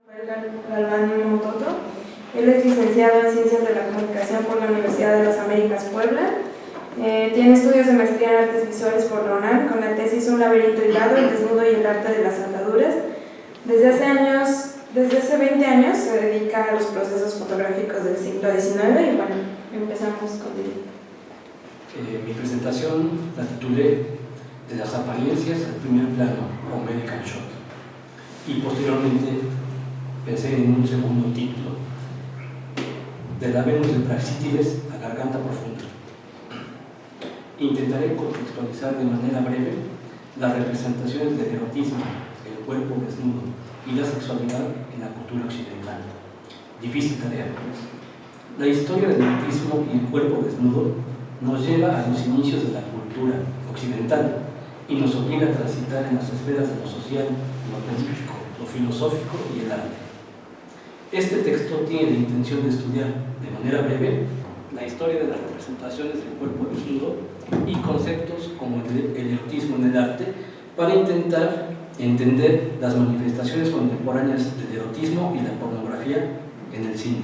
Galván Mototo. Él es licenciado en Ciencias de la Comunicación por la Universidad de las Américas, Puebla. Tiene estudios de maestría en Artes Visuales por la UNAM, con la tesis Un laberinto hilado, el desnudo y el arte de las ataduras. Desde hace 20 años se dedica a los procesos fotográficos del siglo XIX y bueno, empezamos contigo. Mi presentación la titulé De las apariencias al primer plano o Medical Shot, y posteriormente pensé en un segundo título, De la Venus de Praxíteles a Garganta Profunda. Intentaré contextualizar de manera breve las representaciones del erotismo, el cuerpo desnudo y la sexualidad en la cultura occidental. Difícil tarea. La historia del erotismo y el cuerpo desnudo nos lleva a los inicios de la cultura occidental y nos obliga a transitar en las esferas de lo social, lo político, lo filosófico y el arte. Este texto tiene la intención de estudiar de manera breve la historia de las representaciones del cuerpo desnudo y conceptos como el erotismo en el arte para intentar entender las manifestaciones contemporáneas del erotismo y la pornografía en el cine.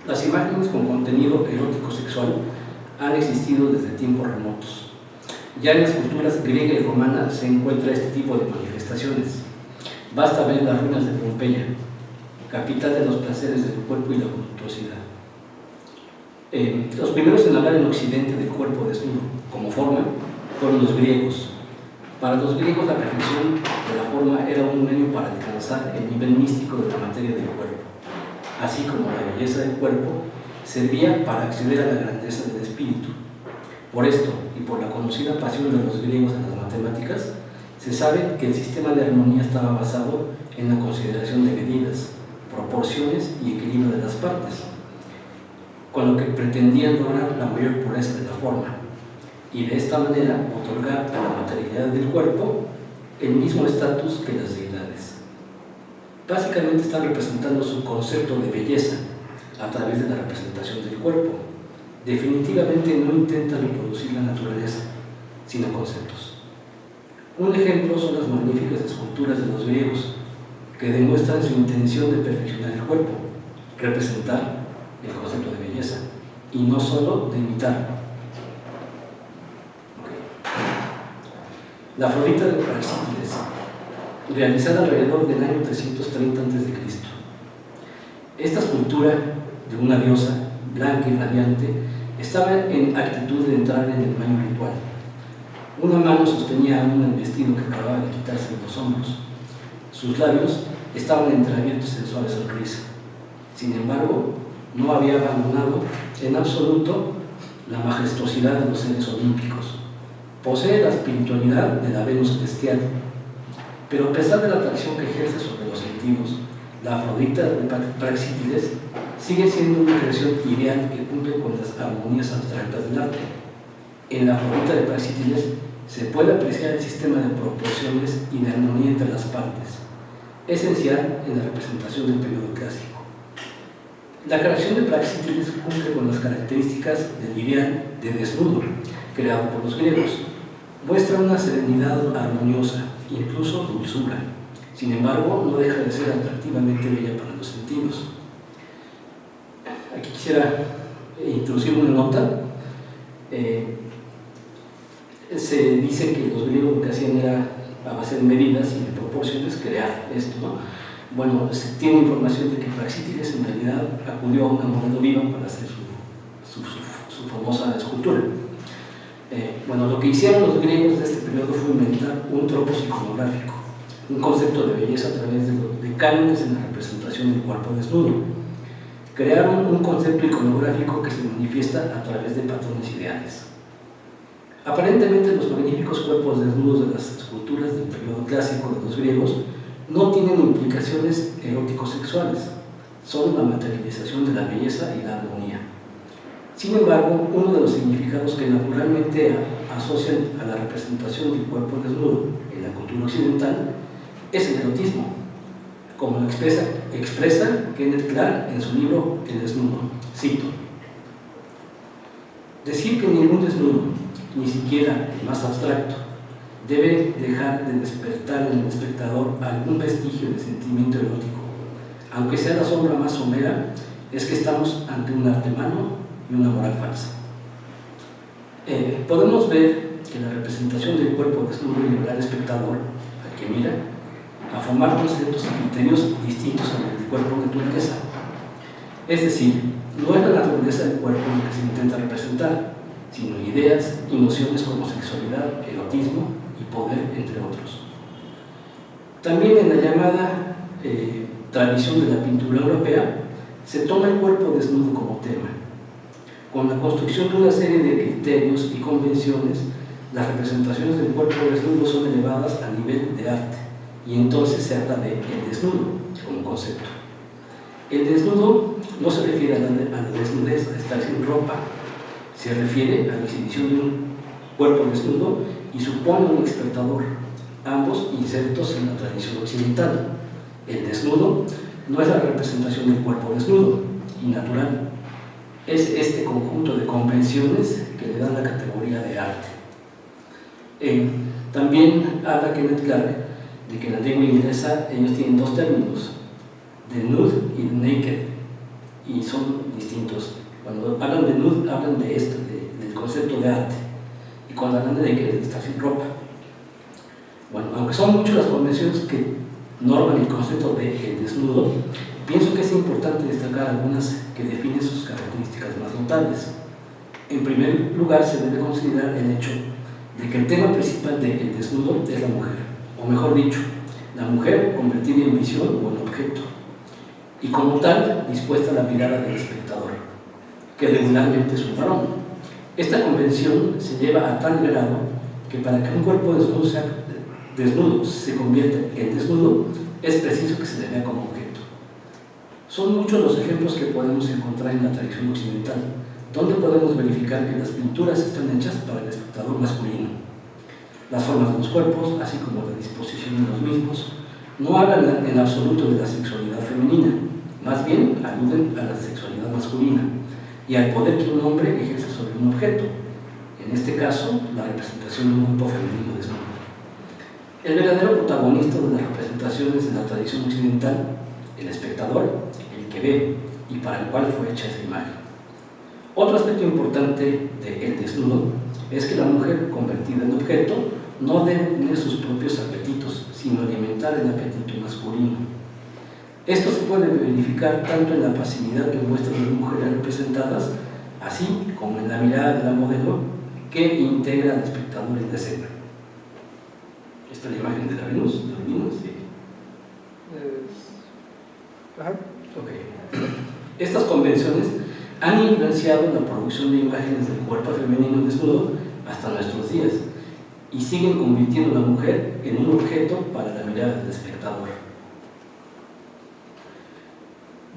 Las imágenes con contenido erótico sexual han existido desde tiempos remotos. Ya en las culturas griega y romana se encuentra este tipo de manifestaciones. Basta ver las ruinas de Pompeya, capital de los placeres del cuerpo y la voluptuosidad. Los primeros en hablar en Occidente del cuerpo desnudo como forma fueron los griegos. Para los griegos la perfección de la forma era un medio para alcanzar el nivel místico de la materia del cuerpo, así como la belleza del cuerpo servía para acceder a la grandeza del espíritu. Por esto, y por la conocida pasión de los griegos en las matemáticas, se sabe que el sistema de armonía estaba basado en la consideración de medidas, proporciones y equilibrio de las partes, con lo que pretendían lograr la mayor pureza de la forma, y de esta manera otorgar a la materialidad del cuerpo el mismo estatus que las deidades. Básicamente están representando su concepto de belleza a través de la representación del cuerpo. Definitivamente no intentan reproducir la naturaleza, sino conceptos. Un ejemplo son las magníficas esculturas de los griegos, que demuestran su intención de perfeccionar el cuerpo, representar el concepto de belleza, y no solo de imitar. La Afrodita de Praxíteles, realizada alrededor del año 330 a.C. Esta escultura de una diosa blanca y radiante estaba en actitud de entrar en el baño ritual. Una mano sostenía aún el vestido que acababa de quitarse de los hombros. Sus labios estaban entreabiertos en suave sonrisa. Sin embargo, no había abandonado en absoluto la majestuosidad de los seres olímpicos. Posee la espiritualidad de la Venus celestial, pero a pesar de la atracción que ejerce sobre los sentidos, la Afrodita de Praxíteles sigue siendo una creación ideal que cumple con las armonías abstractas del arte. En la Afrodita de Praxíteles se puede apreciar el sistema de proporciones y de armonía entre las partes, esencial en la representación del periodo clásico. La creación de Praxíteles cumple con las características del ideal de desnudo creado por los griegos. Muestra una serenidad armoniosa, incluso dulzura. Sin embargo, no deja de ser atractivamente bella para los sentidos. Aquí quisiera introducir una nota. Se dice que los griegos lo que hacían era, a base de medidas y de proporciones, crear esto, ¿no? Bueno, se tiene información de que Praxíteles en realidad acudió a una modelo viva para hacer su famosa escultura. Bueno, lo que hicieron los griegos de este periodo fue inventar un tropos iconográfico, un concepto de belleza a través de cánones en la representación del cuerpo desnudo. Crearon un concepto iconográfico que se manifiesta a través de patrones ideales. Aparentemente, los magníficos cuerpos desnudos de las esculturas del periodo clásico de los griegos no tienen implicaciones erótico-sexuales, son la materialización de la belleza y la armonía. Sin embargo, uno de los significados que naturalmente asocian a la representación del cuerpo desnudo en la cultura occidental es el erotismo, como lo expresa Kenneth Clark en su libro El desnudo. Cito: decir que ningún desnudo, ni siquiera el más abstracto, debe dejar de despertar en el espectador algún vestigio de sentimiento erótico. Aunque sea la sombra más somera, es que estamos ante un arte humano y una moral falsa. Podemos ver que la representación del cuerpo desnudo llevará al espectador, al que mira, a formar conceptos y criterios distintos sobre el cuerpo naturaleza. Es decir, no es la naturaleza del cuerpo lo que se intenta representar, sino ideas y nociones como sexualidad, erotismo y poder, entre otros. También en la llamada tradición de la pintura europea, se toma el cuerpo desnudo como tema. Con la construcción de una serie de criterios y convenciones, las representaciones del cuerpo desnudo son elevadas a nivel de arte, y entonces se habla de el desnudo como concepto. El desnudo no se refiere a la desnudez, a estar sin ropa, se refiere a la exhibición de un cuerpo desnudo y supone un espectador, ambos insertos en la tradición occidental. El desnudo no es la representación del cuerpo desnudo y natural, es este conjunto de convenciones que le dan la categoría de arte. También habla Kenneth Clark de que en la lengua inglesa ellos tienen dos términos, de nude y de naked, y son distintos. Cuando hablan de nude, hablan de esto, del concepto de arte, y cuando hablan de naked, de estar sin ropa. Bueno, aunque son muchas las convenciones que norman el concepto de el desnudo, pienso que es importante destacar algunas que definen sus características más notables. En primer lugar, se debe considerar el hecho de que el tema principal de el desnudo es la mujer, o mejor dicho, la mujer convertida en visión o en objeto, y como tal dispuesta a la mirada del espectador, que regularmente es un varón. Esta convención se lleva a tal grado que para que un cuerpo desnudo se convierta en desnudo, es preciso que se le vea como objeto. Son muchos los ejemplos que podemos encontrar en la tradición occidental, donde podemos verificar que las pinturas están hechas para el espectador masculino. Las formas de los cuerpos, así como la disposición de los mismos, no hablan en absoluto de la sexualidad femenina, más bien aluden a la sexualidad masculina y al poder que un hombre ejerce sobre un objeto, en este caso, la representación de un cuerpo femenino desnudo. El verdadero protagonista de las representaciones de la tradición occidental, el espectador, el que ve y para el cual fue hecha esa imagen. Otro aspecto importante del desnudo es que la mujer convertida en objeto no debe tener sus propios apetitos, sino alimentar el apetito masculino. Esto se puede verificar tanto en la pasividad que muestran las mujeres representadas, así como en la mirada de la modelo que integra al espectador en la escena. Esta es la imagen de la Venus, ¿sí? Okay. Estas convenciones han influenciado la producción de imágenes del cuerpo femenino desnudo hasta nuestros días y siguen convirtiendo a la mujer en un objeto para la mirada del espectador.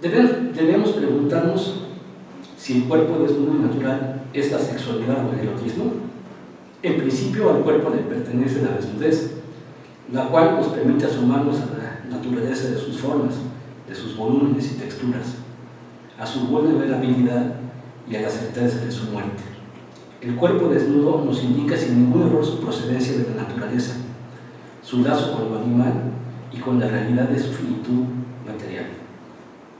Debemos preguntarnos si el cuerpo desnudo y natural es la sexualidad o el erotismo. En principio, al cuerpo le pertenece la desnudez, la cual nos permite asomarnos a la naturaleza de sus formas, de sus volúmenes y texturas, a su vulnerabilidad y a la certeza de su muerte. El cuerpo desnudo nos indica sin ningún error su procedencia de la naturaleza, su lazo con lo animal y con la realidad de su finitud material.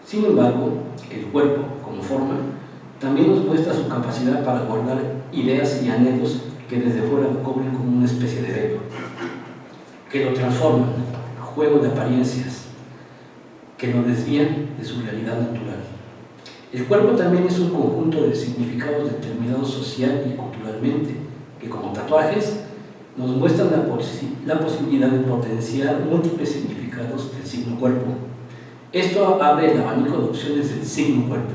Sin embargo, el cuerpo, como forma, también nos muestra su capacidad para guardar ideas y anhelos que desde fuera lo cubren como una especie de velo, que lo transforman, juego de apariencias, que lo desvían de su realidad natural. El cuerpo también es un conjunto de significados determinados social y culturalmente, que como tatuajes nos muestran la posibilidad de potenciar múltiples significados del signo cuerpo. Esto abre el abanico de opciones del signo cuerpo,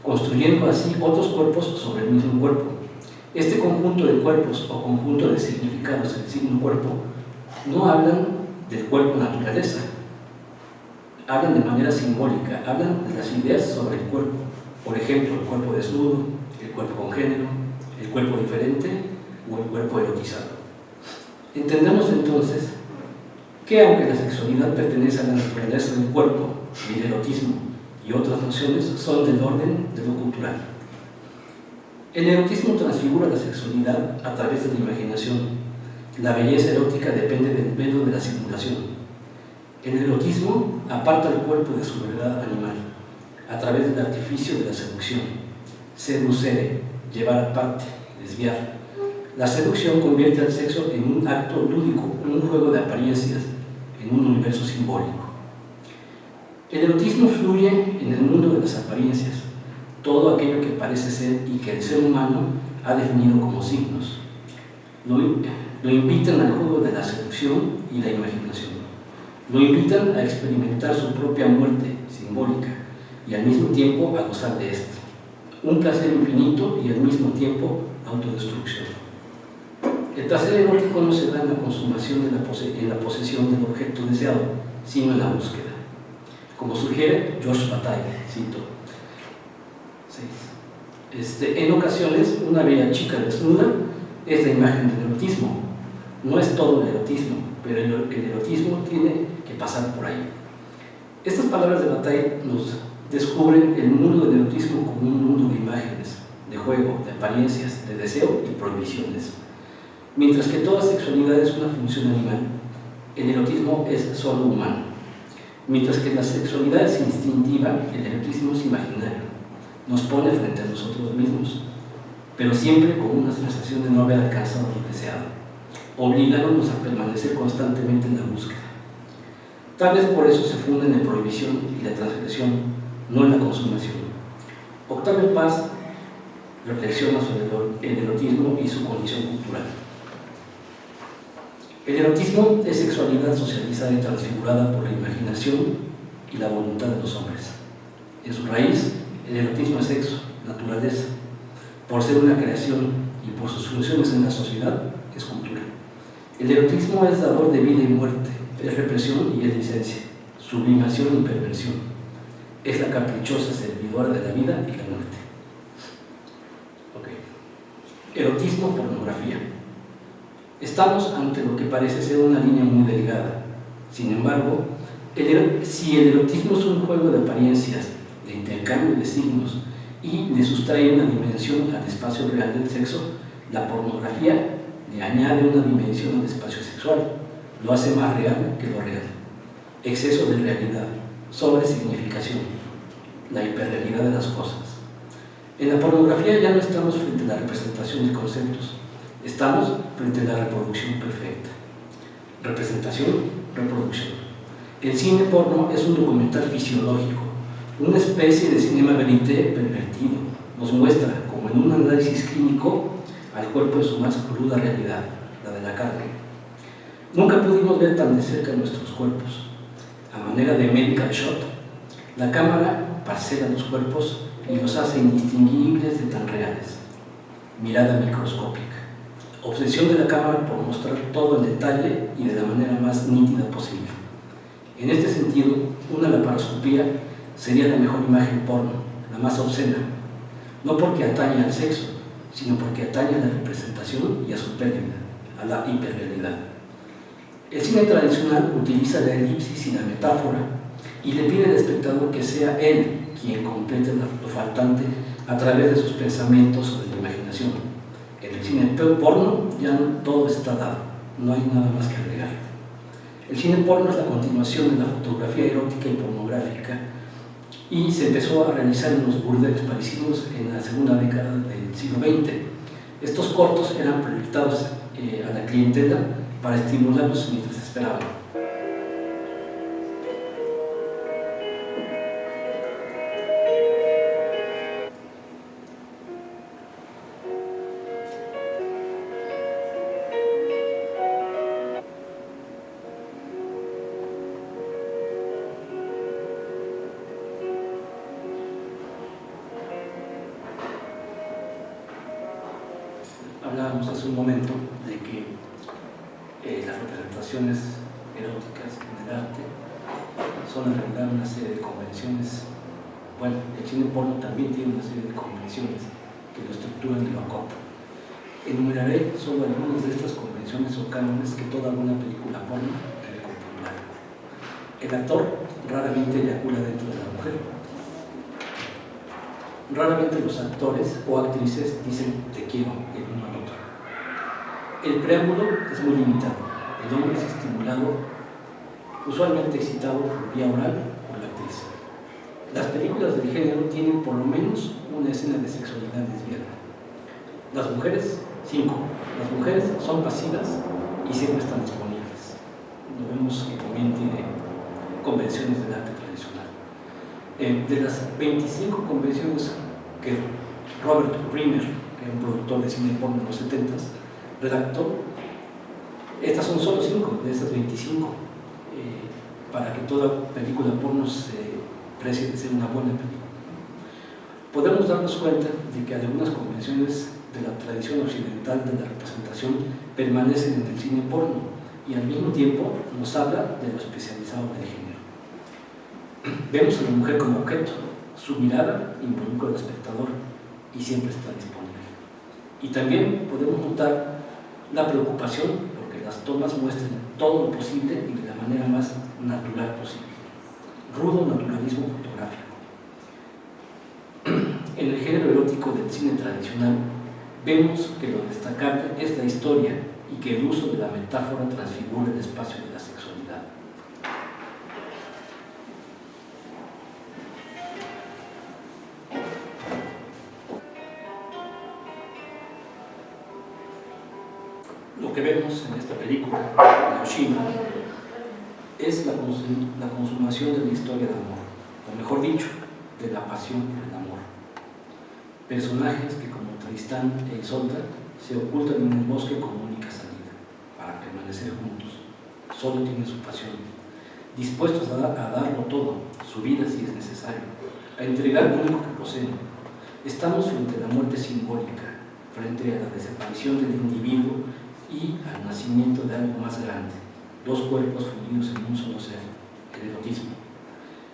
construyendo así otros cuerpos sobre el mismo cuerpo. Este conjunto de cuerpos o conjunto de significados del signo cuerpo no hablan del cuerpo naturaleza, hablan de manera simbólica, hablan de las ideas sobre el cuerpo. Por ejemplo, el cuerpo desnudo, el cuerpo con género, el cuerpo diferente o el cuerpo erotizado. Entendemos entonces que aunque la sexualidad pertenece a la naturaleza del cuerpo y el erotismo y otras nociones son del orden de lo cultural. El erotismo transfigura la sexualidad a través de la imaginación, La belleza erótica depende del velo de la simulación. El erotismo aparta el cuerpo de su verdad animal a través del artificio de la seducción. Seducere, llevar aparte, desviar. La seducción convierte al sexo en un acto lúdico, en un juego de apariencias, en un universo simbólico. El erotismo fluye en el mundo de las apariencias, todo aquello que parece ser y que el ser humano ha definido como signos. Lo invitan al juego de la seducción y la imaginación. Lo invitan a experimentar su propia muerte simbólica y al mismo tiempo a gozar de esta. Un placer infinito y al mismo tiempo autodestrucción. El placer erótico no se da en la consumación en la posesión del objeto deseado, sino en la búsqueda. Como sugiere George Bataille, cito. 6. En ocasiones, una bella chica desnuda es la imagen del erotismo. No es todo el erotismo, pero el erotismo tiene que pasar por ahí. Estas palabras de Bataille nos descubren el mundo del erotismo como un mundo de imágenes, de juego, de apariencias, de deseo y prohibiciones. Mientras que toda sexualidad es una función animal, el erotismo es solo humano. Mientras que la sexualidad es instintiva, el erotismo es imaginario. Nos pone frente a nosotros mismos, pero siempre con una sensación de no haber alcanzado lo deseado, obligándonos a permanecer constantemente en la búsqueda. Tal vez por eso se funden en prohibición y la transgresión, no en la consumación. Octavio Paz reflexiona sobre el erotismo y su condición cultural. El erotismo es sexualidad socializada y transfigurada por la imaginación y la voluntad de los hombres. En su raíz, el erotismo es sexo, naturaleza. Por ser una creación y por sus funciones en la sociedad, es cultura. El erotismo es dador de vida y muerte, es represión y es licencia, sublimación y perversión. Es la caprichosa servidora de la vida y la muerte. Erotismo, pornografía. Estamos ante lo que parece ser una línea muy delgada. Sin embargo, si el erotismo es un juego de apariencias, de intercambio de signos y le sustrae una dimensión al espacio real del sexo, la pornografía le añade una dimensión al espacio sexual, lo hace más real que lo real. Exceso de realidad, sobresignificación, la hiperrealidad de las cosas. En la pornografía ya no estamos frente a la representación de conceptos, estamos frente a la reproducción perfecta. Representación, reproducción. El cine porno es un documental fisiológico, una especie de cinema verité pervertido. Nos muestra, como en un análisis clínico, al cuerpo en su más cruda realidad, la de la carne. Nunca pudimos ver tan de cerca nuestros cuerpos. A manera de medical shot, la cámara parcela los cuerpos y los hace indistinguibles de tan reales. Mirada microscópica. Obsesión de la cámara por mostrar todo en detalle y de la manera más nítida posible. En este sentido, una laparoscopía sería la mejor imagen porno, la más obscena, no porque atañe al sexo, sino porque atañe a la representación y a su pérdida, a la hiperrealidad. El cine tradicional utiliza la elipsis y la metáfora y le pide al espectador que sea él quien complete lo faltante a través de sus pensamientos o de la imaginación. En el cine porno ya todo está dado, no hay nada más que agregar. El cine porno es la continuación de la fotografía erótica y pornográfica y se empezó a realizar en los burdeles parisinos en la segunda década del siglo XX. Estos cortos eran proyectados a la clientela para estimularlos mientras esperaban. Hablábamos hace un momento de que las representaciones eróticas en el arte son en realidad una serie de convenciones. Bueno, el cine porno también tiene una serie de convenciones que lo estructuran y lo acotan. Enumeraré solo algunas de estas convenciones o cánones que toda buena película porno debe contemplar. El actor raramente eyacula dentro de la mujer. Raramente los actores o actrices dicen te quiero el uno al otro. El preámbulo es muy limitado. El hombre es estimulado, usualmente excitado por vía oral por la actriz. Las películas del género tienen por lo menos una escena de sexualidad desviada. Las mujeres, 5. Las mujeres son pasivas y siempre están disponibles. Lo vemos que también tiene convenciones del arte tradicional. De las 25 convenciones que Robert Reiner, que era un productor de cine porno en los 70s, redactó, estas son solo 5 de esas 25, para que toda película porno se precie de ser una buena película. Podemos darnos cuenta de que algunas convenciones de la tradición occidental de la representación permanecen en el cine porno y al mismo tiempo nos habla de lo especializado del género. Vemos a la mujer como objeto, su mirada involucra al espectador y siempre está disponible. Y también podemos notar la preocupación porque las tomas muestren todo lo posible y de la manera más natural posible. Rudo naturalismo fotográfico. En el género erótico del cine tradicional vemos que lo destacable es la historia y que el uso de la metáfora transfigura el espacio de la sexualidad. Lo que vemos en esta película de Oshima es la consumación de la historia de amor, o mejor dicho, de la pasión por el amor. Personajes que como Tristán e Isolda se ocultan en el bosque como única salida para permanecer juntos. Solo tienen su pasión, dispuestos a darlo todo, su vida si es necesario, a entregar lo único que poseen. Estamos frente a la muerte simbólica, frente a la desaparición del individuo y al nacimiento de algo más grande, dos cuerpos fundidos en un solo ser, el erotismo.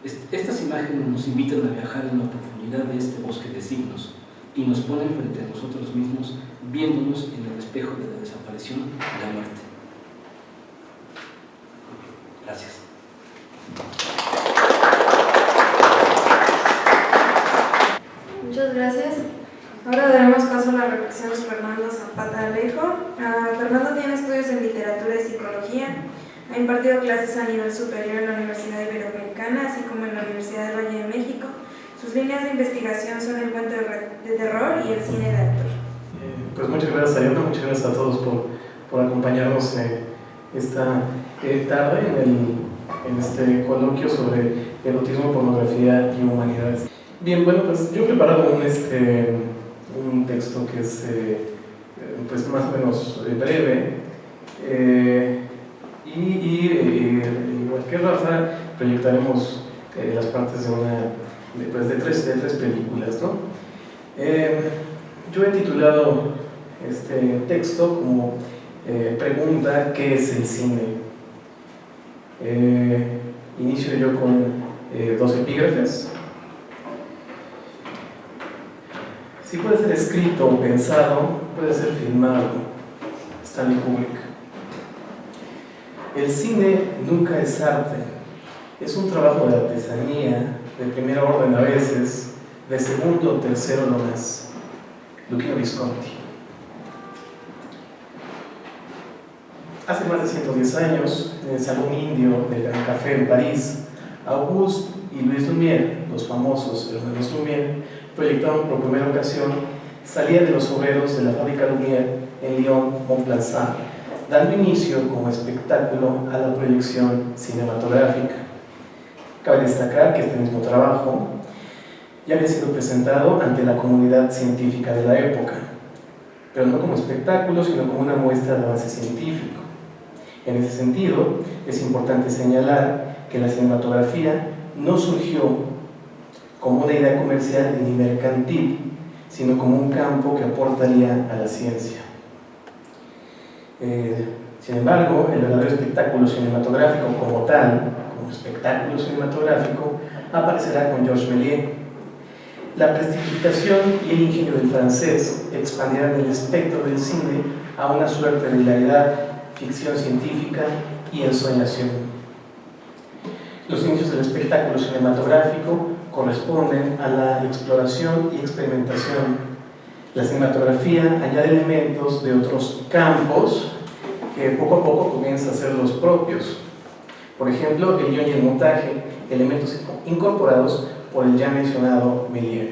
Estas imágenes nos invitan a viajar en la profundidad de este bosque de signos y nos ponen frente a nosotros mismos, viéndonos en el espejo de la desaparición y la muerte. Gracias. Muchas gracias. Ahora daremos paso a la reflexión de Fernando Zapata Alejo. Fernando tiene estudios en literatura y psicología. Ha impartido clases a nivel superior en la Universidad Iberoamericana, así como en la Universidad del Valle de México. Sus líneas de investigación son el cuento de terror y el cine de autor. Pues muchas gracias, Ariadna, muchas gracias a todos por acompañarnos esta tarde en este coloquio sobre erotismo, pornografía y humanidades. Bien, bueno, pues yo he preparado un texto que es pues más o menos breve igual que Rafa, proyectaremos las partes de tres películas, ¿no? Yo he titulado este texto como pregunta, ¿qué es el cine? Inicio yo con 2 epígrafes. Si puede ser escrito o pensado, puede ser filmado. Stanley Kubrick. El cine nunca es arte, es un trabajo de artesanía, de primer orden a veces, de segundo o tercero no más. Luchino Visconti. Hace más de 110 años, en el Salón Indio del Gran Café en París, Auguste y Louis Lumière, los famosos hermanos Lumière, proyectaron por primera ocasión Salida de los obreros de la fábrica Lumière en Lyon-Montplaisant, dando inicio como espectáculo a la proyección cinematográfica. Cabe destacar que este mismo trabajo ya había sido presentado ante la comunidad científica de la época, pero no como espectáculo, sino como una muestra de avance científico. En ese sentido, es importante señalar que la cinematografía no surgió como una idea comercial ni mercantil, sino como un campo que aportaría a la ciencia. Sin embargo, el verdadero espectáculo cinematográfico como tal, como espectáculo cinematográfico, aparecerá con Georges Méliès. La prestigitación y el ingenio del francés expandirán el espectro del cine a una suerte de hilaridad, ficción científica y ensoñación. Los inicios del espectáculo cinematográfico corresponden a la exploración y experimentación La cinematografía añade elementos de otros campos que poco a poco comienzan a ser los propios. Por ejemplo, el guión y el montaje, elementos incorporados por el ya mencionado Méliès.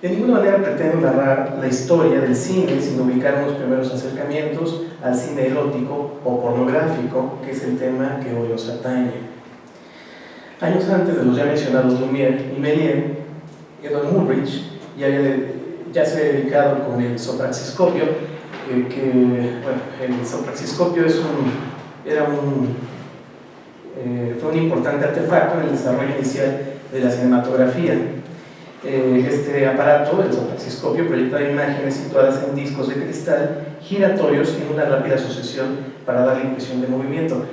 De ninguna manera pretende narrar la historia del cine sin ubicar unos primeros acercamientos al cine erótico o pornográfico, que es el tema que hoy nos atañe. Años antes de los ya mencionados Lumière y Méliès, Edward Muybridge ya se había dedicado con el sopraxiscopio, el sopraxiscopio fue un importante artefacto en el desarrollo inicial de la cinematografía. Este aparato, el sopraxiscopio, proyectaba imágenes situadas en discos de cristal giratorios en una rápida sucesión para dar la impresión de movimiento.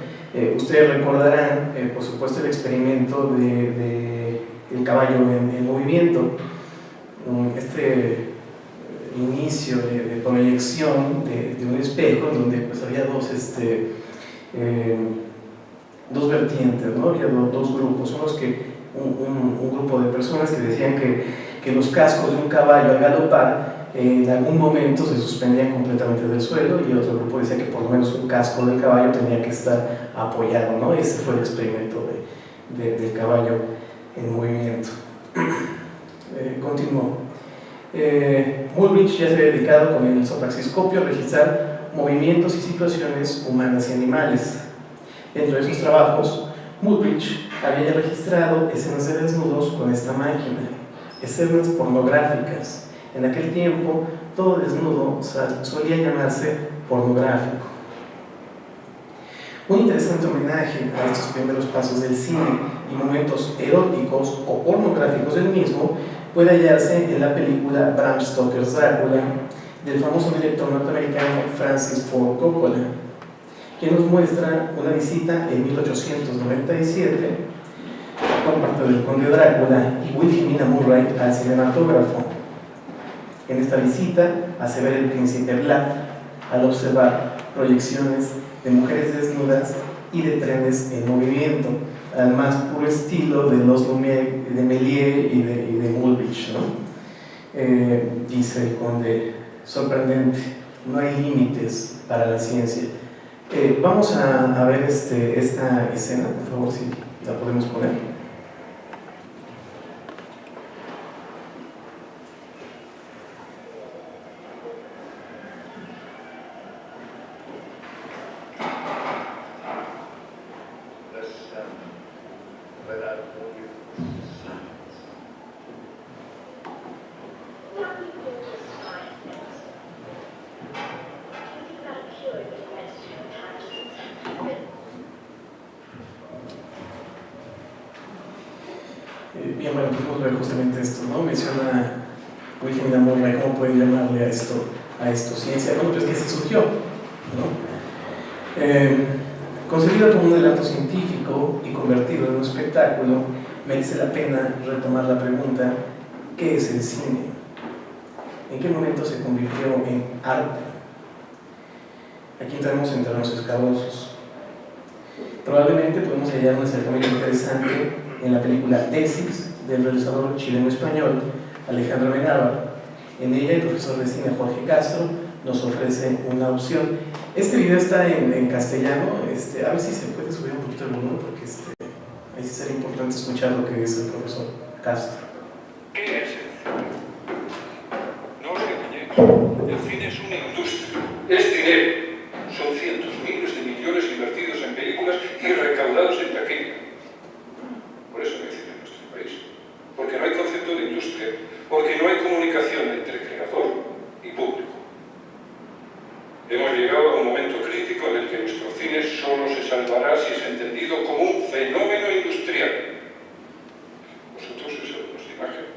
Ustedes recordarán, por supuesto, el experimento del caballo en movimiento. Este inicio de proyección de un espejo donde pues había dos vertientes, ¿no? Había dos grupos, un grupo de personas que decían que los cascos de un caballo al galopar en algún momento se suspendían completamente del suelo, y otro grupo decía que por lo menos un casco del caballo tenía que estar apoyado, ¿no? Ese fue el experimento del caballo en movimiento. Continuó. Muybridge ya se había dedicado con el sopraxiscopio a registrar movimientos y situaciones humanas y animales. Dentro de sus trabajos, Muybridge había ya registrado escenas de desnudos con esta máquina, escenas pornográficas. En aquel tiempo, todo desnudo solía llamarse pornográfico. Un interesante homenaje a estos primeros pasos del cine y momentos eróticos o pornográficos del mismo puede hallarse en la película Bram Stoker's Drácula del famoso director norteamericano Francis Ford Coppola, que nos muestra una visita en 1897 por parte del conde Drácula y Wilhelmina Murray al cinematógrafo. En esta visita hace ver el príncipe Vlad al observar proyecciones de mujeres desnudas y de trenes en movimiento, al más puro estilo de los Lumière, de Méliès y de Muybridge, ¿no? Dice el conde, sorprendente, no hay límites para la ciencia. Vamos a ver esta escena, por favor, si la podemos poner. Bien, bueno, podemos ver justamente esto, ¿no? Menciona Wilhelmina Murray, ¿cómo pueden llamarle a esto ciencia? Bueno, pues que se surgió, ¿no? Concebido como un relato científico y convertido en un espectáculo, merece la pena retomar la pregunta: ¿qué es el cine? ¿En qué momento se convirtió en arte? Aquí entramos en terrenos escabrosos. Probablemente podemos hallar un acercamiento interesante en la película Tesis del realizador chileno-español Alejandro Amenábar. En ella el profesor de cine Jorge Castro nos ofrece una opción. Este video está en castellano, a ver si se puede subir un poquito el volumen, porque ahí sí sería importante escuchar lo que dice el profesor Castro. ¿Qué es el cine? No os engañéis, el cine es una industria, es dinero. Son cientos, miles de millones invertidos en películas y recaudados en taquilla. Por eso no hay cine en nuestro país. Porque no hay concepto de industria, porque no hay comunicación entre creador y público. Hemos llegado a un momento crítico en el que nuestro cine solo se salvará si es entendido como un fenómeno industrial. Vosotros sois alumnos de imagen.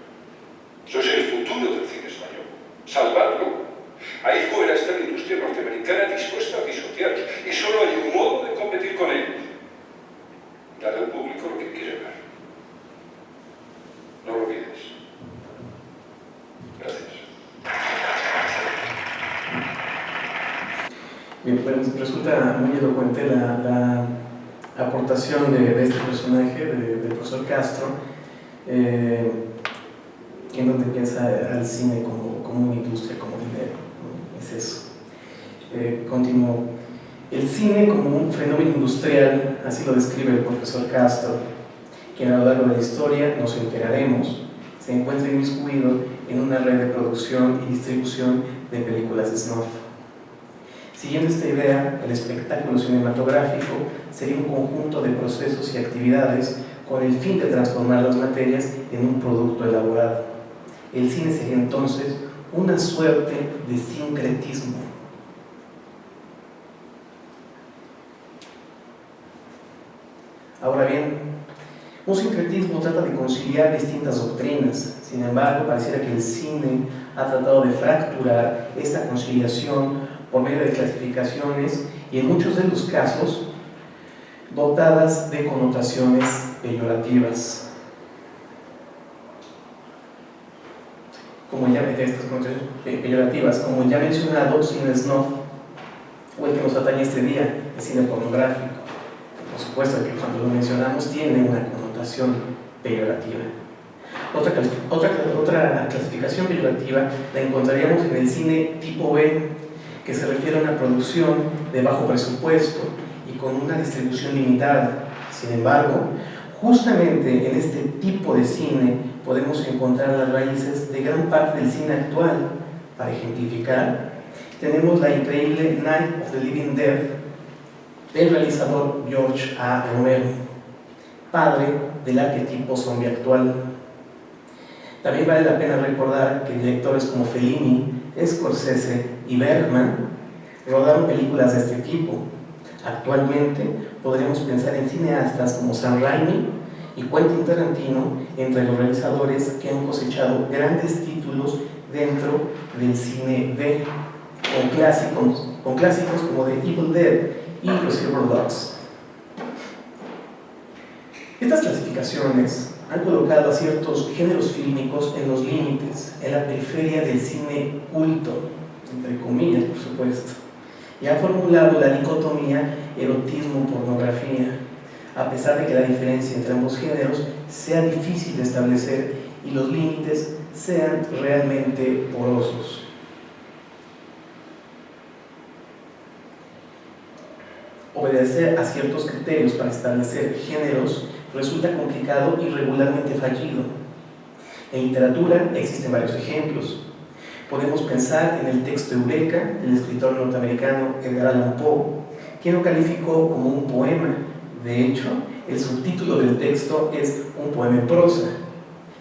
Sois el futuro del cine español. Salvadlo. Ahí fuera está la industria norteamericana dispuesta a pisotearos, y solo hay un modo de competir con ellos: dar al público lo que quiere ver. No lo olvides. Gracias. Bien, pues resulta muy elocuente la aportación de este personaje, del profesor Castro. en donde piensa al cine como una industria, como dinero, ¿no? Es eso. Continuó. El cine como un fenómeno industrial, así lo describe el profesor Castro, quien a lo largo de la historia, nos enteraremos, se encuentra inmiscuido en una red de producción y distribución de películas de snuff. Siguiendo esta idea, el espectáculo cinematográfico sería un conjunto de procesos y actividades con el fin de transformar las materias en un producto elaborado. El cine sería entonces una suerte de sincretismo. Ahora bien, un sincretismo trata de conciliar distintas doctrinas. Sin embargo, pareciera que el cine ha tratado de fracturar esta conciliación por medio de clasificaciones y en muchos de los casos dotadas de connotaciones peyorativas. Como ya mencionado, cine snuff, o el que nos atañe este día, el cine pornográfico. Por supuesto que cuando lo mencionamos tiene una connotación peyorativa. Otra clasificación peyorativa la encontraríamos en el cine tipo B, que se refiere a una producción de bajo presupuesto y con una distribución limitada. Sin embargo, justamente en este tipo de cine podemos encontrar las raíces de gran parte del cine actual. Para ejemplificar, tenemos la increíble Night of the Living Dead del realizador George A. Romero, padre del arquetipo zombie actual. También vale la pena recordar que directores como Fellini, Scorsese y Bergman rodaron películas de este tipo. Actualmente podríamos pensar en cineastas como Sam Raimi y Quentin Tarantino entre los realizadores que han cosechado grandes títulos dentro del cine B, con clásicos como The Evil Dead y Reservoir Dogs. Estas clasificaciones han colocado a ciertos géneros fílmicos en los límites, en la periferia del cine culto, entre comillas, por supuesto, y han formulado la dicotomía erotismo-pornografía, a pesar de que la diferencia entre ambos géneros sea difícil de establecer y los límites sean realmente porosos. Obedecer a ciertos criterios para establecer géneros resulta complicado y regularmente fallido. En literatura existen varios ejemplos. Podemos pensar en el texto Eureka del escritor norteamericano Edgar Allan Poe, quien lo calificó como un poema. De hecho, el subtítulo del texto es un poema en prosa.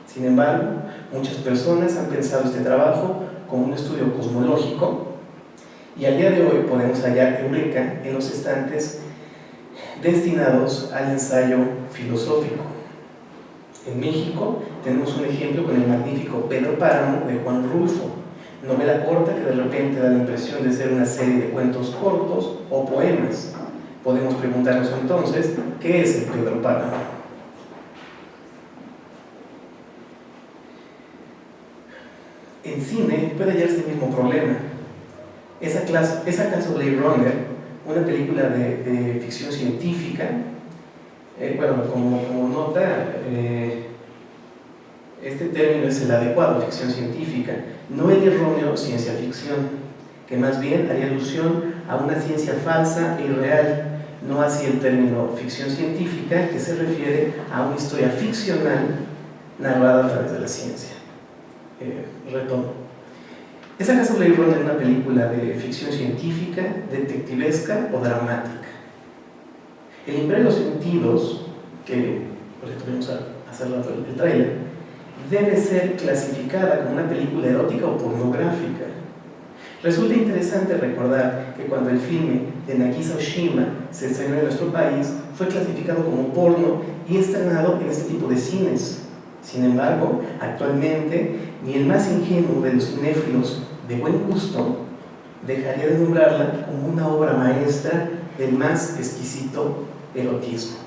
Sin embargo, muchas personas han pensado este trabajo como un estudio cosmológico, y al día de hoy podemos hallar Eureka en los estantes destinados al ensayo filosófico. En México tenemos un ejemplo con el magnífico Pedro Páramo de Juan Rulfo, novela corta que de repente da la impresión de ser una serie de cuentos cortos o poemas. Podemos preguntarnos entonces, ¿qué es el Pedro Páramo? En cine puede hallarse el mismo problema. ¿Es acaso Blade Runner una película de ficción científica? Bueno, como nota, este término es el adecuado, ficción científica, no el erróneo ciencia ficción, que más bien haría alusión a una ciencia falsa e irreal, no así el término ficción científica, que se refiere a una historia ficcional narrada a través de la ciencia. Retomo. ¿Es acaso Blade Runner una película de ficción científica, detectivesca o dramática? El imperio de los sentidos, que por cierto vimos hace rato el tráiler, debe ser clasificada como una película erótica o pornográfica. Resulta interesante recordar que cuando el filme de Nagisa Oshima se estrenó en nuestro país, fue clasificado como porno y estrenado en este tipo de cines. Sin embargo, actualmente, ni el más ingenuo de los cinéfilos de buen gusto dejaría de nombrarla como una obra maestra del más exquisito erotismo.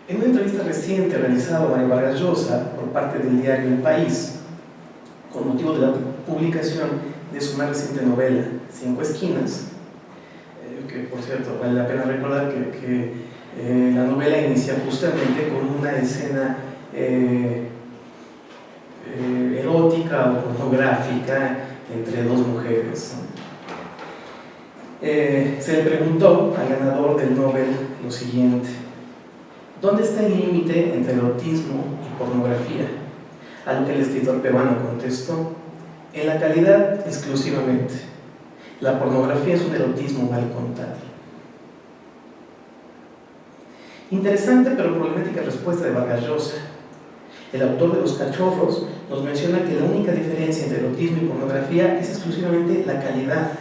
En una entrevista reciente realizada a Mario Vargas Llosa por parte del diario El País, con motivo de la publicación de su más reciente novela, Cinco Esquinas, que por cierto vale la pena recordar que La novela inicia justamente con una escena erótica o pornográfica entre dos mujeres. Se le preguntó al ganador del Nobel lo siguiente: ¿dónde está el límite entre erotismo y pornografía? A lo que el escritor peruano contestó: en la calidad exclusivamente. La pornografía es un erotismo mal contado. Interesante pero problemática respuesta de Vargas Llosa. El autor de Los Cachorros nos menciona que la única diferencia entre erotismo y pornografía es exclusivamente la calidad.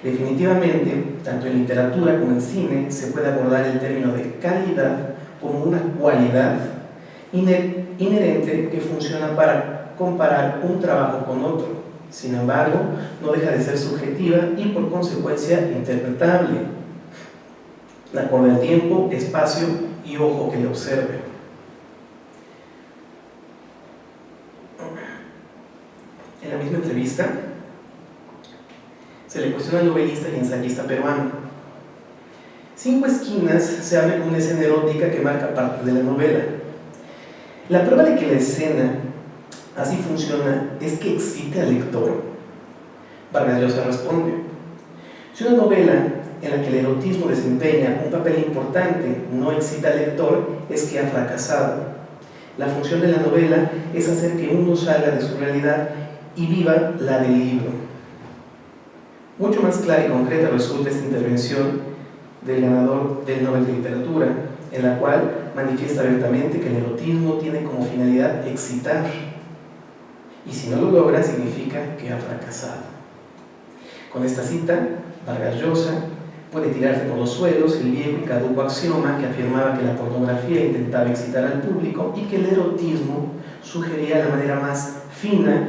Definitivamente, tanto en literatura como en cine, se puede abordar el término de calidad como una cualidad inherente que funciona para comparar un trabajo con otro. Sin embargo, no deja de ser subjetiva y por consecuencia interpretable. Acorde al tiempo, espacio y ojo que le observe. En la misma entrevista, se le cuestiona al novelista y ensayista peruano. Cinco esquinas se abre con una escena erótica que marca parte de la novela. La prueba de que la escena así funciona es que excite al lector. Vargas Llosa responde: si una novela en la que el erotismo desempeña un papel importante no excita al lector, es que ha fracasado. La función de la novela es hacer que uno salga de su realidad y viva la del libro. Mucho más clara y concreta resulta esta intervención del ganador del Nobel de Literatura, en la cual manifiesta abiertamente que el erotismo tiene como finalidad excitar, y si no lo logra significa que ha fracasado. Con esta cita, Vargas Llosa puede tirarse por los suelos el viejo y caduco axioma que afirmaba que la pornografía intentaba excitar al público y que el erotismo sugería la manera más fina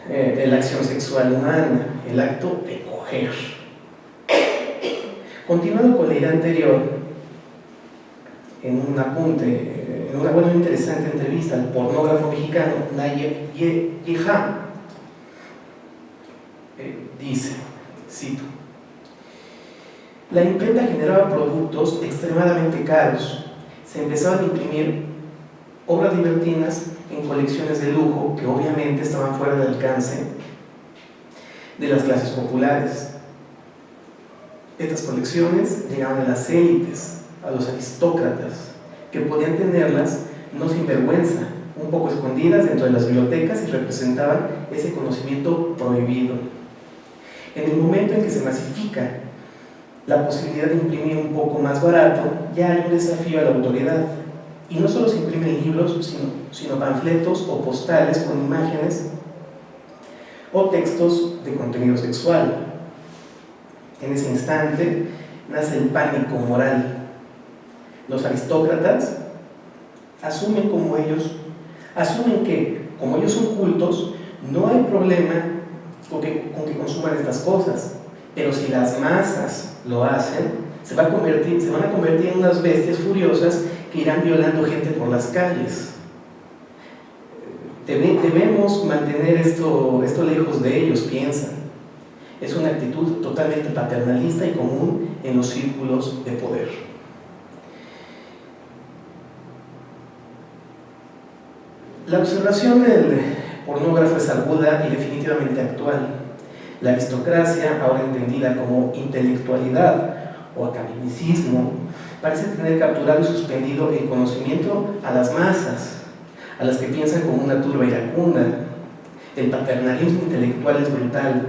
de la acción sexual humana, el acto de coger. Continuando con la idea anterior, en un apunte, en una interesante entrevista al pornógrafo mexicano Nayib Yeham, dice, cito: la imprenta generaba productos extremadamente caros. Se empezaban a imprimir obras libertinas en colecciones de lujo que obviamente estaban fuera del alcance de las clases populares. Estas colecciones llegaban a las élites, a los aristócratas, que podían tenerlas no sin vergüenza, un poco escondidas dentro de las bibliotecas, y representaban ese conocimiento prohibido. En el momento en que se masifica la posibilidad de imprimir un poco más barato, ya hay un desafío a la autoridad. Y no solo se imprimen libros, sino panfletos o postales con imágenes o textos de contenido sexual. En ese instante nace el pánico moral. Los aristócratas asumen que, como ellos son cultos, no hay problema con que consuman estas cosas, pero si las masas lo hacen, se van a convertir en unas bestias furiosas que irán violando gente por las calles. Debemos mantener esto lejos de ellos, piensan. Es una actitud totalmente paternalista y común en los círculos de poder. La observación del pornógrafo es aguda y definitivamente actual. La aristocracia, ahora entendida como intelectualidad o academicismo, parece tener capturado y suspendido el conocimiento a las masas, a las que piensan como una turba iracunda. El paternalismo intelectual es brutal,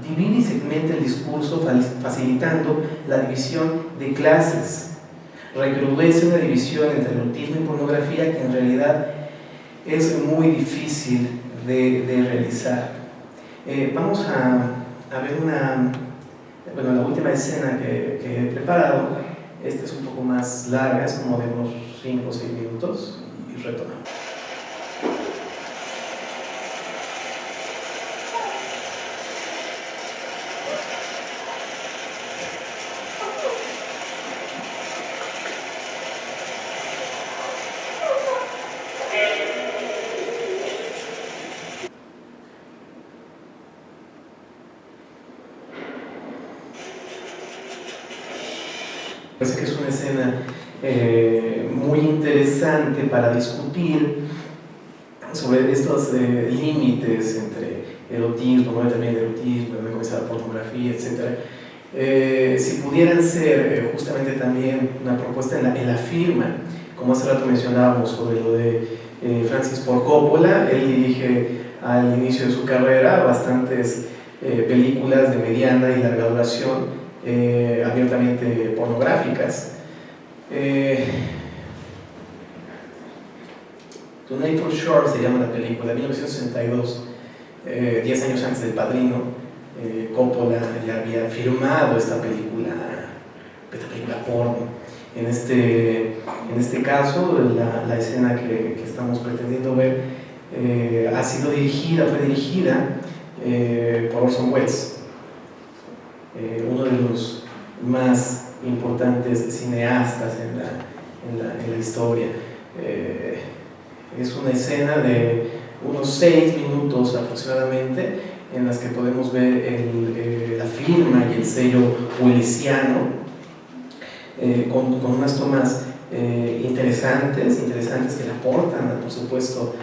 divide y segmenta el discurso facilitando la división de clases, recrudece una división entre erotismo y pornografía que en realidad es muy difícil de realizar. Vamos a ver la última escena que he preparado. Esta es un poco más larga, es como de unos 5 o 6 minutos, y retomamos. Parece que es una escena muy interesante para discutir sobre estos límites entre erotismo, ¿no? También erotismo, la pornografía, etc. Si pudieran ser justamente también una propuesta en la firma, como hace rato mencionábamos sobre lo de Francis Ford Coppola. Él dirige al inicio de su carrera bastantes películas de mediana y larga duración, abiertamente pornográficas. Tonight for Sure se llama la película, 1962, 10 años antes del Padrino. Coppola ya había firmado esta película porno. En este caso, la escena que estamos pretendiendo ver fue dirigida por Orson Welles, uno de los más importantes cineastas en la historia. Es una escena de unos 6 minutos aproximadamente, en las que podemos ver la firma y el sello wellesiano, con unas tomas interesantes que le aportan, por supuesto,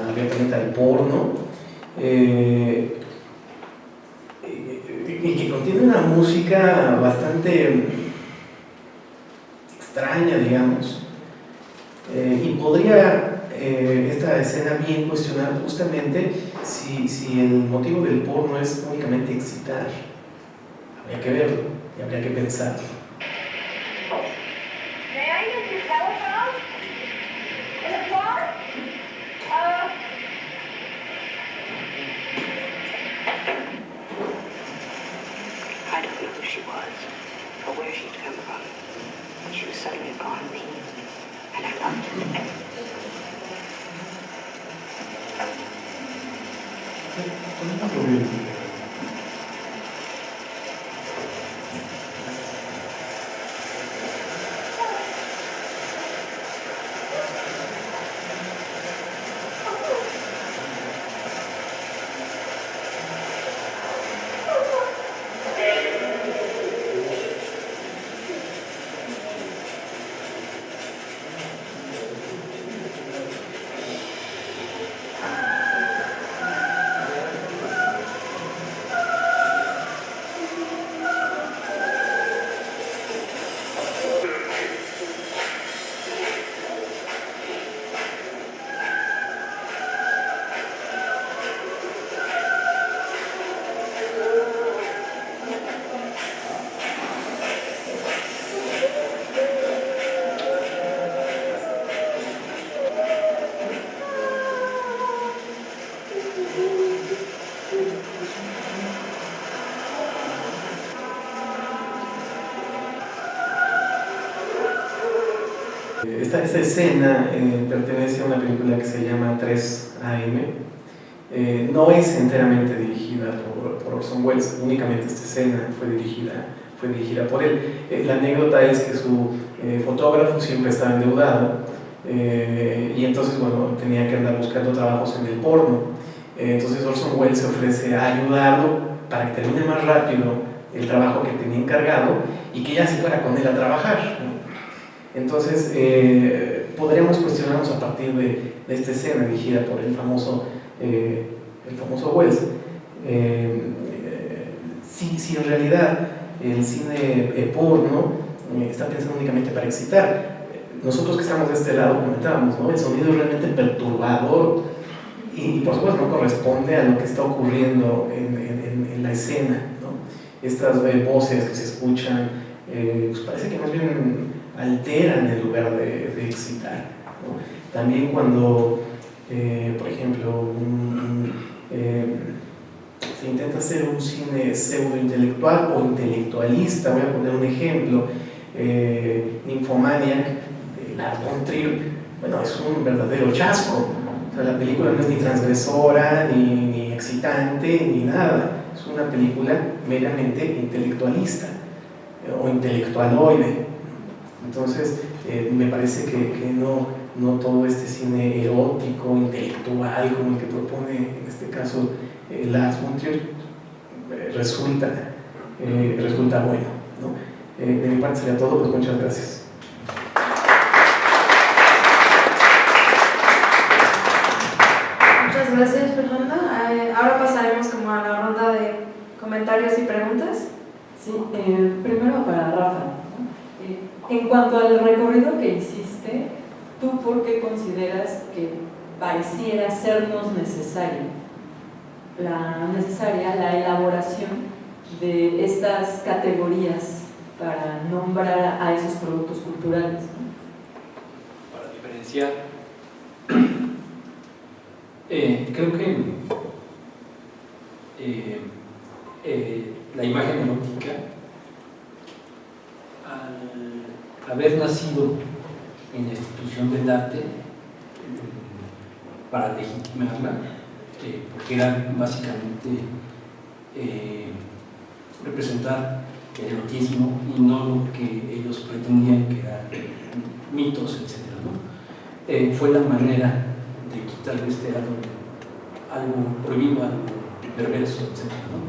abiertamente al porno, y que contiene una música bastante extraña, digamos, y podría esta escena bien cuestionar justamente si el motivo del porno es únicamente excitar. Habría que verlo y habría que pensar. I don't know who she was or where she'd come from, but she was suddenly upon me, and I loved her. Esta escena pertenece a una película que se llama 3 AM. No es enteramente dirigida por Orson Welles, únicamente esta escena fue dirigida por él. La anécdota es que su fotógrafo siempre estaba endeudado, y entonces, bueno, tenía que andar buscando trabajos en el porno. Entonces Orson Welles se ofrece a ayudarlo para que termine más rápido el trabajo que tenía encargado y que ella se fuera con él a trabajar, ¿no? Entonces, podríamos cuestionarnos a partir de esta escena dirigida por el famoso Welles, si en realidad el cine porno está pensado únicamente para excitar. Nosotros que estamos de este lado comentábamos, ¿no? El sonido es realmente perturbador y por supuesto no corresponde a lo que está ocurriendo en la escena, ¿no? Estas voces que se escuchan, pues parece que más bien alteran en lugar de excitar, ¿no? También cuando, por ejemplo, se intenta hacer un cine pseudo-intelectual o intelectualista. Voy a poner un ejemplo: Nymphomaniac, de Lars von Trier. Bueno, es un verdadero chasco. O sea, la película no es ni transgresora, ni excitante, ni nada. Es una película meramente intelectualista o intelectualoide. Entonces, me parece que no todo este cine erótico, intelectual, como el que propone en este caso Lars von Trier, resulta bueno, ¿no? De mi parte sería todo, pues muchas gracias. Muchas gracias, Fernanda. Ahora pasaremos como a la ronda de comentarios y preguntas. Sí, primero para Rafa, ¿no? En cuanto al recorrido que hiciste, ¿tú por qué consideras que pareciera sernos necesaria la elaboración de estas categorías para nombrar a esos productos culturales, ¿no? Para diferenciar, creo que la imagen erótica, al haber nacido en la institución del arte, para legitimarla, porque era básicamente representar el erotismo y no lo que ellos pretendían que eran mitos, etc., ¿no? Fue la manera de quitarle algo prohibido, algo perverso, etc., ¿no?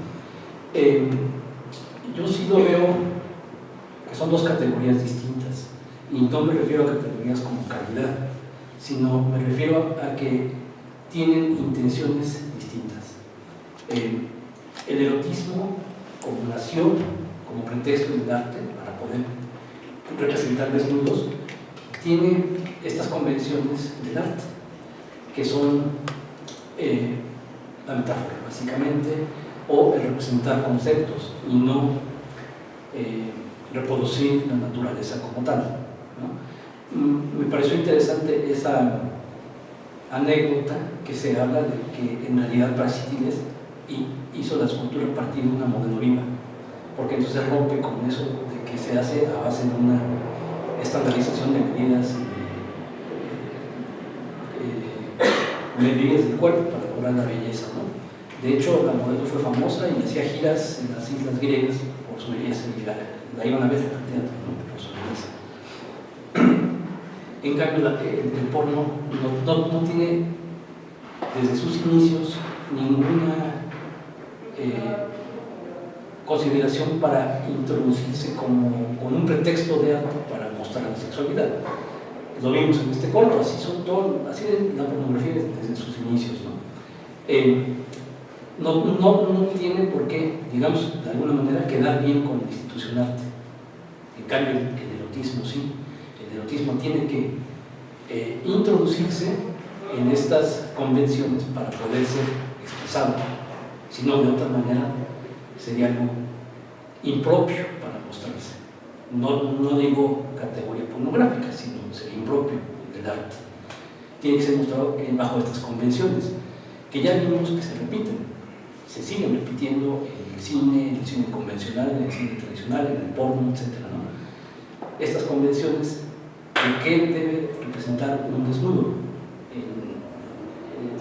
Yo sí lo veo que son dos categorías distintas, y no me refiero a categorías como calidad, sino me refiero a que tienen intenciones distintas. El erotismo, como nació como pretexto del arte para poder representar desnudos, tiene estas convenciones del arte, que son la metáfora, básicamente, o el representar conceptos y no reproducir la naturaleza como tal, ¿no? Me pareció interesante esa anécdota que se habla de que en realidad Praxíteles hizo la escultura a partir de una modelo viva, porque entonces rompe con eso de que se hace a base de una estandarización de medidas medidas del cuerpo para lograr la belleza, ¿no? De hecho, la modelo fue famosa y hacía giras en las islas griegas por su belleza y la iban a ver al teatro, ¿no? Por su belleza. En cambio, el porno no tiene desde sus inicios ninguna consideración para introducirse con un pretexto de arte para mostrar la sexualidad. Lo vimos en este corto, así es la pornografía desde sus inicios, ¿no? No tiene por qué, digamos, de alguna manera quedar bien con la institución arte. En cambio, el erotismo sí. El erotismo tiene que introducirse en estas convenciones para poder ser expresado, si no, de otra manera sería algo impropio para mostrarse. No digo categoría pornográfica, sino sería impropio del arte. Tiene que ser mostrado bajo estas convenciones, que ya vimos que se repiten, se siguen repitiendo en el cine convencional, en el cine tradicional, en el porno, etc., ¿no? Estas convenciones de qué debe representar un desnudo,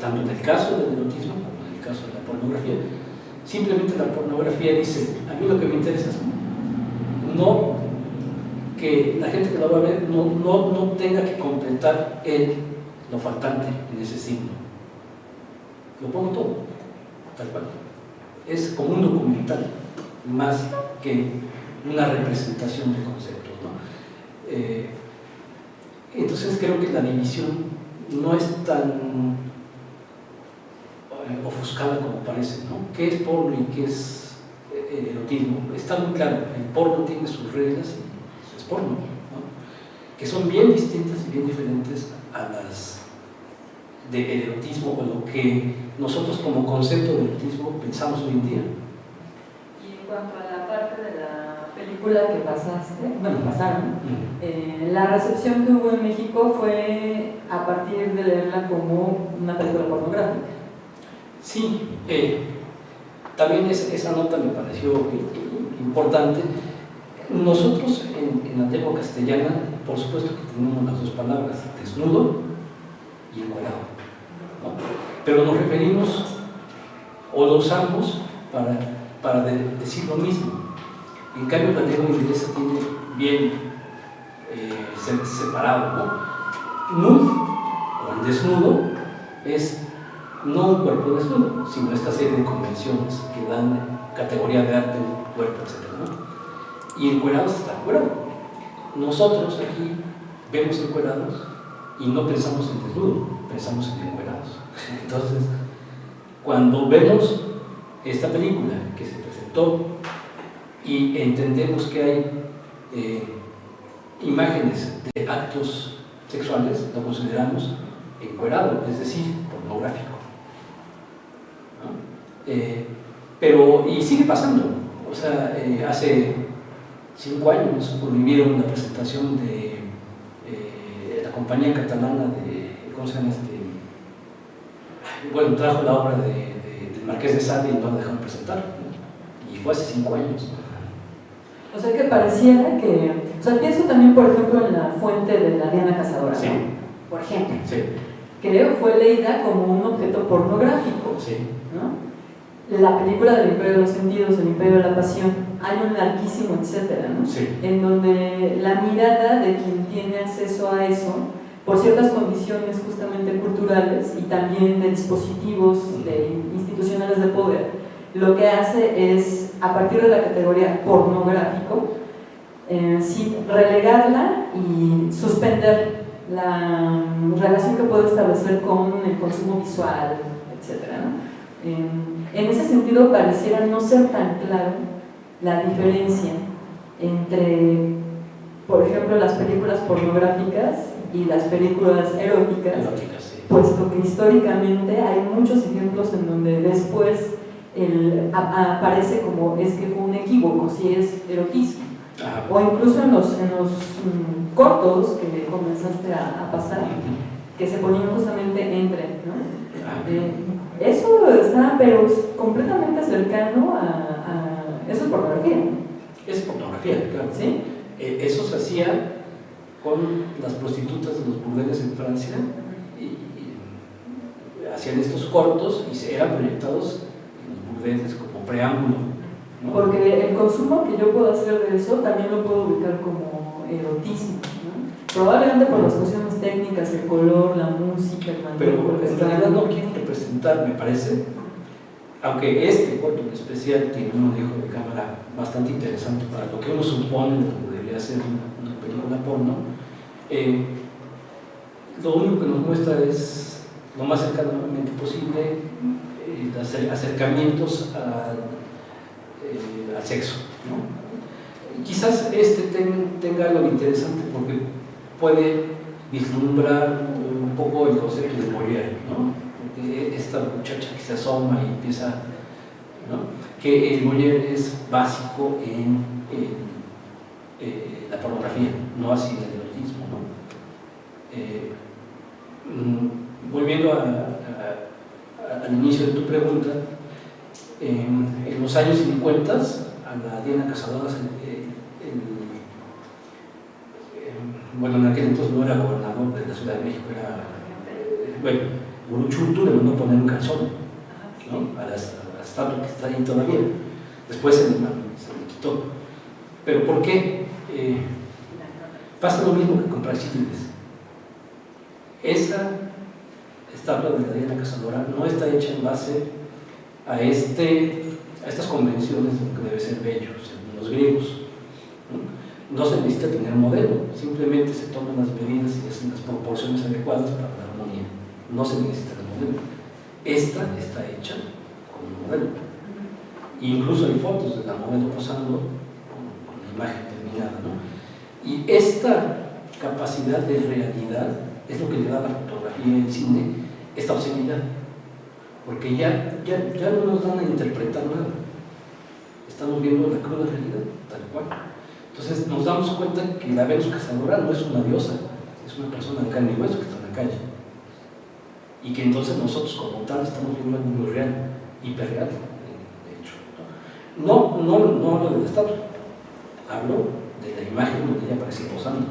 tanto en el caso del erotismo como en el caso de la pornografía. Simplemente la pornografía dice, a mí lo que me interesa es no que la gente que lo va a ver no tenga que completar lo faltante en ese signo. Lo pongo todo, tal cual. Es como un documental, más que una representación de conceptos, ¿no? Entonces creo que la división no es tan ofuscada como parece, ¿no? ¿Qué es porno y qué es el erotismo? Está muy claro, el porno tiene sus reglas y es porno, ¿no? Que son bien distintas y bien diferentes a las del erotismo o lo que nosotros como concepto de erotismo pensamos hoy en día. Y en cuanto a la parte de la película que pasaron, la recepción que hubo en México fue a partir de leerla como una película pornográfica. Sí, también esa nota me pareció importante. Nosotros en la lengua castellana, por supuesto que tenemos las dos palabras, desnudo y encuerado, ¿no? Pero nos referimos o lo usamos para decir lo mismo. En cambio, la lengua inglesa tiene bien separado, ¿no? Nude o el desnudo es no un cuerpo desnudo, sino esta serie de convenciones que dan categoría de arte, cuerpo, etc., ¿no? y encuerados está encuerado. Nosotros aquí vemos encuerados y no pensamos en desnudo, pensamos en encuerados. Entonces, cuando vemos esta película que se presentó y entendemos que hay imágenes de actos sexuales, lo consideramos encuerado, es decir, pornográfico, ¿no? Pero, y sigue pasando, o sea, hace 5 años prohibieron la presentación de la compañía catalana de, ¿cómo se llama este? Bueno, trajo la obra del Marqués de Sade y no la dejaron presentar, ¿no? Y fue hace 5 años. O sea que pareciera que, o sea, pienso también por ejemplo en la fuente de la Diana Cazadora, Sí. ¿no? Por ejemplo, Sí, que fue leída como un objeto pornográfico, sí. ¿no? La película del Imperio de los Sentidos, el Imperio de la Pasión, hay un larguísimo etcétera, ¿no? Sí. En donde la mirada de quien tiene acceso a eso, por ciertas condiciones justamente culturales y también de dispositivos institucionales de poder, lo que hace es, a partir de la categoría pornográfico, sí, relegarla y suspender la relación que puede establecer con el consumo visual, etcétera, ¿no? En ese sentido pareciera no ser tan claro la diferencia entre, por ejemplo, las películas pornográficas y las películas eróticas, Sí. puesto que históricamente hay muchos ejemplos en donde después aparece como es que fue un equívoco, si es erotismo. Ajá. O incluso en los cortos que comenzaste a pasar, que se ponían justamente entre, ¿no? Eso está, pero completamente cercano a eso es pornografía. Es pornografía, claro. ¿Sí? Eso se hacía con las prostitutas de los burdeles en Francia y hacían estos cortos y eran proyectados en los burdeles como preámbulo, ¿no? Porque el consumo que yo puedo hacer de eso también lo puedo ubicar como erotismo, ¿no? Probablemente por las cuestiones técnicas, el color, la música, el manejo. Pero en realidad no quieren representar, me parece, aunque este corto en especial tiene un manejo de cámara bastante interesante para lo que uno supone de lo que debería ser una película porno. Lo único que nos muestra es lo más cercanamente posible acercamientos al sexo, ¿no? Quizás tenga algo de interesante porque puede vislumbrar un poco el concepto de voyeur, ¿no? Porque esta muchacha que se asoma y empieza, ¿no? Que el voyeur es básico en la pornografía, no así en el erotismo, ¿no? Volviendo al inicio de tu pregunta, en los años 50 a la Diana Cazadora bueno, en aquel entonces no era gobernador de la Ciudad de México, era, bueno, Uruchurtu le mandó poner un calzón, ¿no? A la estatua que está ahí todavía. Después se le quitó. ¿Pero por qué? Pasa lo mismo que con Praxíteles. Esa estatua de la Diana Cazadora no está hecha en base a estas convenciones de lo que debe ser bello, según los griegos. No se necesita tener modelo, simplemente se toman las medidas y hacen las proporciones adecuadas para la armonía. No se necesita el modelo. Esta está hecha con un modelo. Incluso hay fotos de la modelo posando con la imagen terminada, ¿no? Y esta capacidad de realidad es lo que le da a la fotografía y el cine esta obscenidad. Porque ya no nos dan a interpretar nada. Estamos viendo la cruda realidad, tal cual. Entonces nos damos cuenta que la Venus Cazadora no es una diosa, es una persona de carne y hueso que está en la calle. Y que entonces nosotros como tal estamos viendo algo muy real, hiperreal, de hecho. No hablo de la estatua, hablo de la imagen donde ella aparece posando.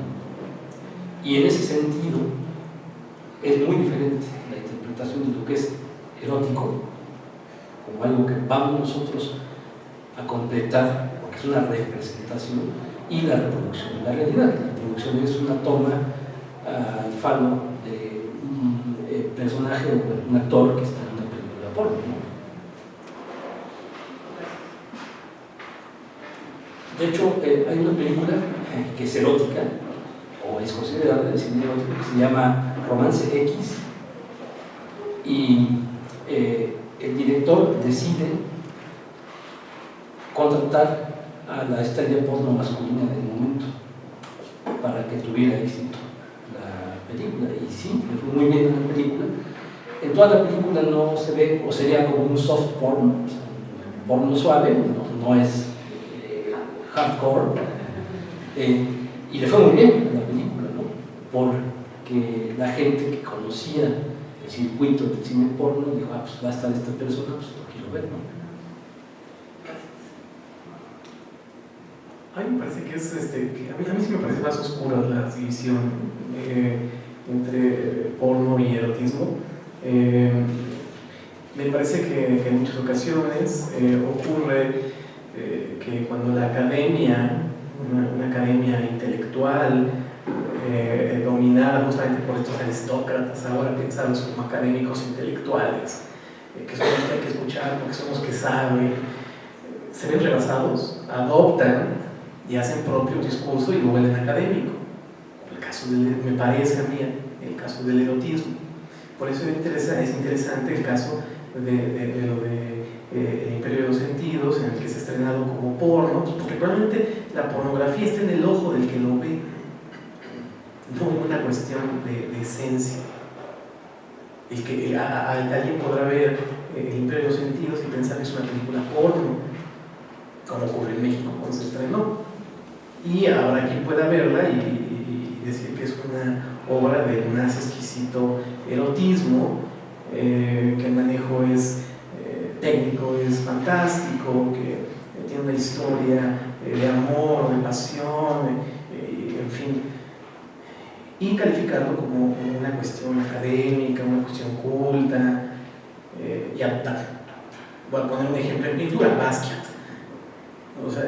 Y en ese sentido es muy diferente la interpretación de lo que es erótico, como algo que vamos nosotros a completar, porque es una representación, y la reproducción de la realidad. La reproducción es una toma al falo de un personaje o un actor que está en una película porno, ¿no? De hecho, hay una película que es erótica, o es considerada de cine erótico, que se llama Romance X, y el director decide contratar a la estrella porno masculina del momento para que tuviera éxito la película, y sí, le fue muy bien en la película. En toda la película no se ve, o sería como un soft porn, o sea, porno suave, no es hardcore, y le fue muy bien en la película, ¿no? Porque la gente que conocía el circuito del cine porno dijo, pues va a estar esta persona, pues lo quiero ver, ¿no? A mí me parece que es, a mí sí me parece más oscura la división entre porno y erotismo. Me parece que en muchas ocasiones ocurre que cuando la academia, una academia intelectual, dominada justamente por estos aristócratas, ahora pensados como académicos intelectuales, que son los que hay que escuchar porque son los que saben, se ven rebasados, adoptan y hacen propio un discurso y lo vuelven académico. El caso me parece a mí el caso del erotismo. Por eso es interesante el caso de lo de El Imperio de los Sentidos, en el que se ha estrenado como porno, porque probablemente la pornografía está en el ojo del que lo ve, no una cuestión de esencia. Alguien podrá ver El Imperio de los Sentidos y pensar que es una película porno, como ocurrió en México cuando se estrenó. Y ahora quien pueda verla y decir que es una obra de un exquisito erotismo, que el manejo es técnico, es fantástico, que tiene una historia de amor, de pasión, en fin, y calificarlo como una cuestión académica, una cuestión culta, y adaptar. Voy a poner un ejemplo en pintura, Basquiat. O sea,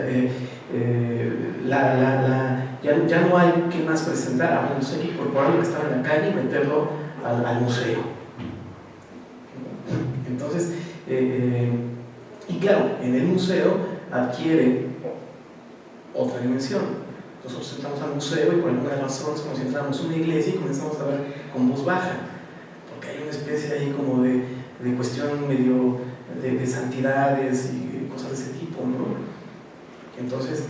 ya no hay que más presentar, entonces hay que incorporar lo que estaba en la calle y meterlo al museo. Entonces, y claro, en el museo adquiere otra dimensión. Nosotros entramos al museo y por alguna razón es como si entráramos a una iglesia y comenzamos a ver con voz baja, porque hay una especie ahí como de cuestión medio de santidades y cosas de ese tipo, ¿no? Entonces,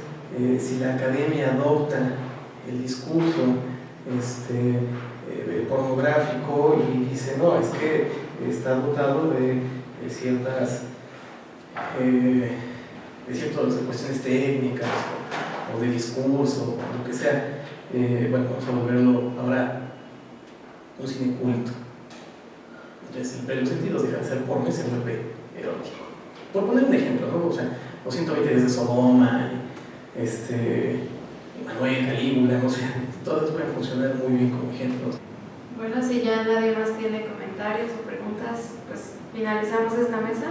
si la academia adopta el discurso pornográfico y dice, no, es que está dotado de ciertas cuestiones técnicas o de discurso o lo que sea, bueno, vamos a volverlo ahora un cine culto. Entonces, el Imperio de los Sentidos deja de ser porno y se vuelve erótico. Por poner un ejemplo, ¿no? O sea, los 120 días de Sodoma, Manuel, Calígula, no sé, todas pueden funcionar muy bien como ejemplos. Bueno, si ya nadie más tiene comentarios o preguntas, pues finalizamos esta mesa.